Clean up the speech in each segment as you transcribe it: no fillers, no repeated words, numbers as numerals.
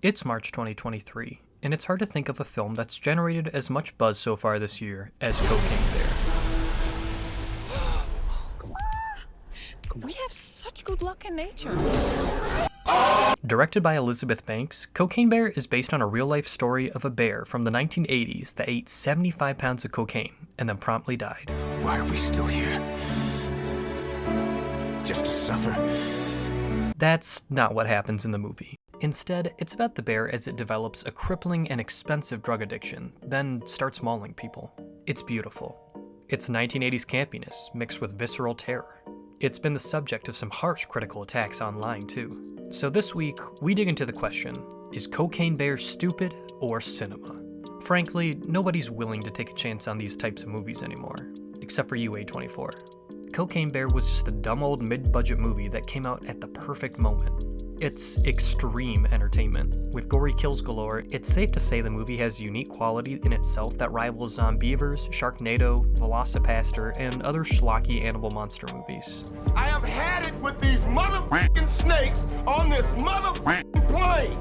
It's March 2023, and it's hard to think of a film that's generated as much buzz so far this year as Cocaine Bear. We have such good luck in nature. Directed by Elizabeth Banks, Cocaine Bear is based on a real-life story of a bear from the 1980s that ate 75 pounds of cocaine and then promptly died. Why are we still here? Just to suffer? That's not what happens in the movie. Instead, it's about the bear as it develops a crippling and expensive drug addiction, then starts mauling people. It's beautiful. It's 1980s campiness mixed with visceral terror. It's been the subject of some harsh critical attacks online too. So this week, we dig into the question, is Cocaine Bear stupid or cinema? Frankly, nobody's willing to take a chance on these types of movies anymore, except for you, A24. Cocaine Bear was just a dumb old mid-budget movie that came out at the perfect moment. It's extreme entertainment. With gory kills galore, it's safe to say the movie has unique quality in itself that rivals Zombievers, Sharknado, Velocipaster, and other schlocky animal monster movies. I have had it with these motherfucking snakes on this motherfucking plane!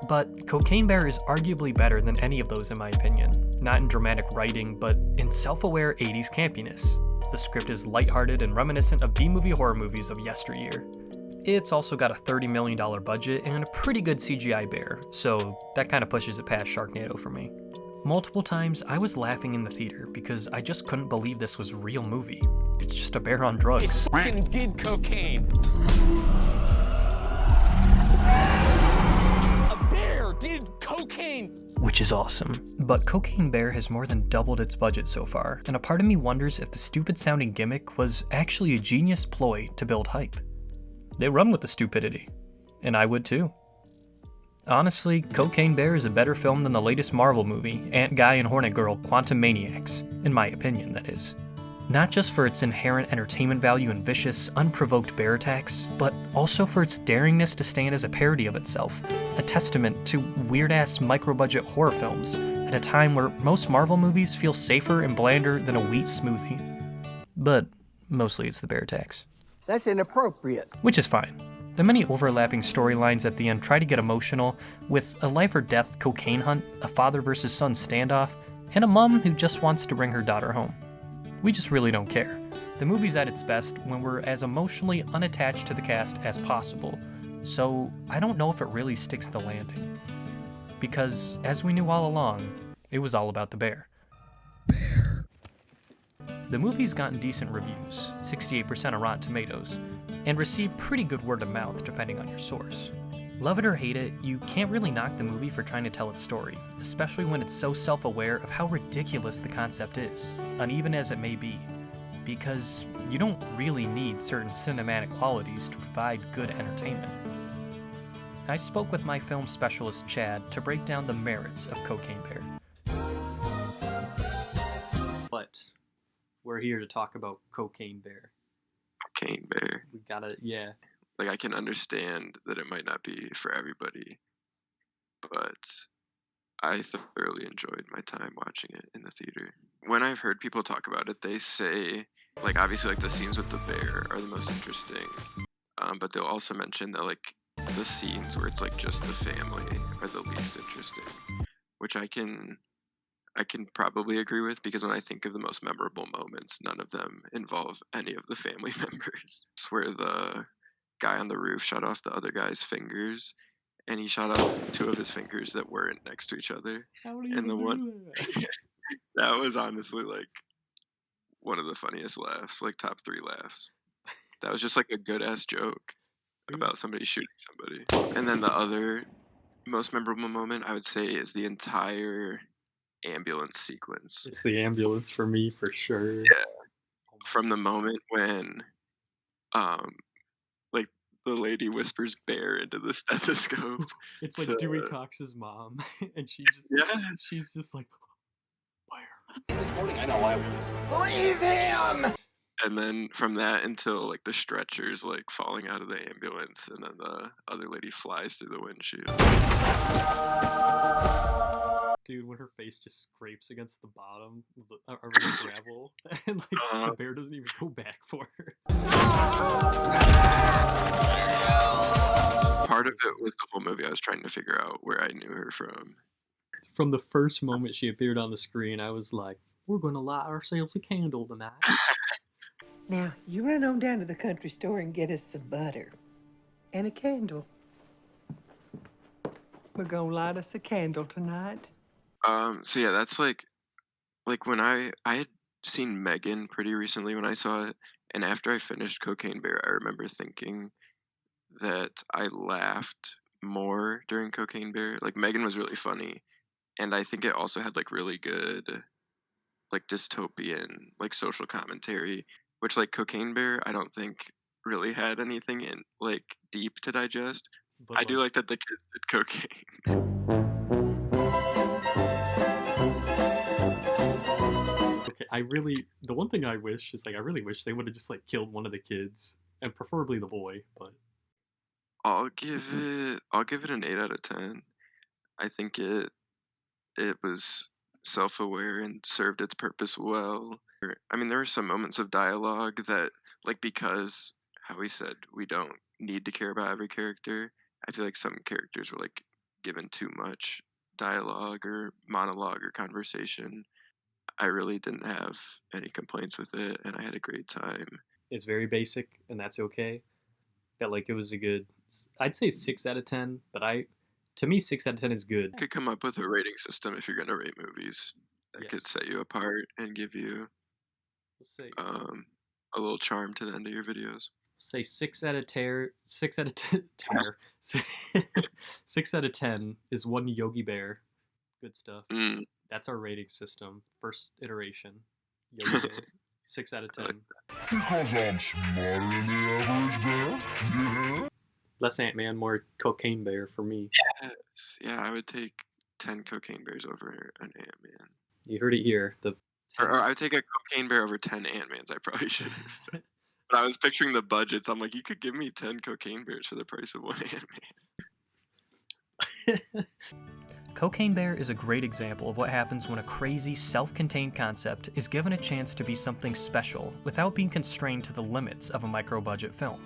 But Cocaine Bear is arguably better than any of those in my opinion. Not in dramatic writing, but in self-aware 80s campiness. The script is lighthearted and reminiscent of B-movie horror movies of yesteryear. It's also got a $30 million budget and a pretty good CGI bear, so that kind of pushes it past Sharknado for me. Multiple times, I was laughing in the theater because I just couldn't believe this was a real movie. It's just a bear on drugs. It fucking did cocaine! A bear did cocaine! Which is awesome. But Cocaine Bear has more than doubled its budget so far, and a part of me wonders if the stupid sounding gimmick was actually a genius ploy to build hype. They run with the stupidity, and I would too. Honestly, Cocaine Bear is a better film than the latest Marvel movie, Ant Guy and Hornet Girl Quantum Maniacs, in my opinion, that is. Not just for its inherent entertainment value and vicious, unprovoked bear attacks, but also for its daringness to stand as a parody of itself, a testament to weird-ass micro-budget horror films at a time where most Marvel movies feel safer and blander than a wheat smoothie. But mostly it's the bear attacks. That's inappropriate. Which is fine. The many overlapping storylines at the end try to get emotional, with a life or death cocaine hunt, a father versus son standoff, and a mom who just wants to bring her daughter home. We just really don't care. The movie's at its best when we're as emotionally unattached to the cast as possible, so I don't know if it really sticks the landing. Because, as we knew all along, it was all about the bear. The movie's gotten decent reviews, 68% on Rotten Tomatoes, and received pretty good word of mouth depending on your source. Love it or hate it, you can't really knock the movie for trying to tell its story, especially when it's so self-aware of how ridiculous the concept is, uneven as it may be, because you don't really need certain cinematic qualities to provide good entertainment. I spoke with my film specialist Chad to break down the merits of Cocaine Bear. But we're here to talk about Cocaine Bear. Cocaine Bear. We gotta, yeah. Like, I can understand that it might not be for everybody, but I thoroughly enjoyed my time watching it in the theater. When I've heard people talk about it, they say, like, obviously, like, the scenes with the bear are the most interesting, but they'll also mention that, like, the scenes where it's, like, just the family are the least interesting, which I can probably agree with, because when I think of the most memorable moments, none of them involve any of the family members. It's where the guy on the roof shot off the other guy's fingers, and he shot off two of his fingers that weren't next to each other. And the one that was honestly like one of the funniest laughs, like top 3 laughs. That was just like a good ass joke about somebody shooting somebody. And then the other most memorable moment I would say is the entire ambulance sequence. It's the ambulance for me, for sure. Yeah. From the moment when like the lady whispers bear into the stethoscope. It's like Dewey Cox's mom, and she's just like, bear. This morning I know I was. Leave him! And then from that until like the stretchers like falling out of the ambulance, and then the other lady flies through the windshield. Dude, when her face just scrapes against the bottom of the gravel, and like the bear doesn't even go back for her. Part of it was the whole movie. I was trying to figure out where I knew her from. From the first moment she appeared on the screen, I was like, we're going to light ourselves a candle tonight. Now, you run on down to the country store and get us some butter. And a candle. We're gonna light us a candle tonight. So yeah, that's like when I had seen Megan pretty recently when I saw it, and after I finished Cocaine Bear, I remember thinking that I laughed more during Cocaine Bear. Like Megan was really funny, and I think it also had like really good like dystopian like social commentary, which like Cocaine Bear I don't think really had anything in like deep to digest. But I do like that the kids did cocaine. okay, the one thing I wish is like I really wish they would have just like killed one of the kids, and preferably the boy, but I'll give it an 8 out of 10. I think it was self-aware and served its purpose well. I mean, there were some moments of dialogue that, like, because how we said we don't need to care about every character, I feel like some characters were like given too much dialogue or monologue or conversation. I really didn't have any complaints with it, and I had a great time. it's very basic, and that's okay. That like it was a good, I'd say 6 out of 10, but to me 6 out of 10 is good. I could come up with a rating system if you're gonna rate movies that could Yes. set you apart and give you Let's say a little charm to the end of your videos. say 6 out of 10. 6 out of 10. 6 out of 10 is one Yogi Bear. Good stuff. Mm. That's our rating system. First iteration. Yogi Bear. 6 out of 10. Because I'm smarter than the average bear? Yeah. Less Ant-Man, more Cocaine Bear for me. Yes. Yeah, I would take 10 Cocaine Bears over an Ant-Man. You heard it here. The Or I would take a Cocaine Bear over 10 Ant-Mans, I probably should have said. But I was picturing the budgets. I'm like, you could give me 10 Cocaine Bears for the price of one Ant-Man. Cocaine Bear is a great example of what happens when a crazy, self-contained concept is given a chance to be something special without being constrained to the limits of a micro-budget film.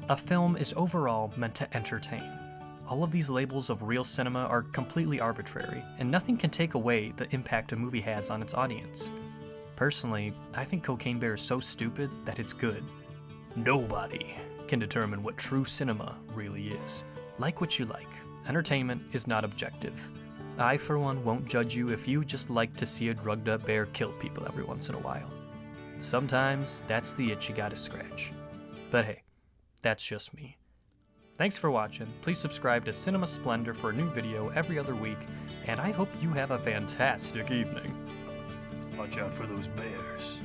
A film is overall meant to entertain. All of these labels of real cinema are completely arbitrary, and nothing can take away the impact a movie has on its audience. Personally, I think Cocaine Bear is so stupid that it's good. Nobody can determine what true cinema really is. Like what you like. Entertainment is not objective. I, for one, won't judge you if you just like to see a drugged up bear kill people every once in a while. Sometimes that's the itch you gotta scratch. But hey, that's just me. Thanks for watching. Please subscribe to Cinema Splendor for a new video every other week, and I hope you have a fantastic evening. Watch out for those bears.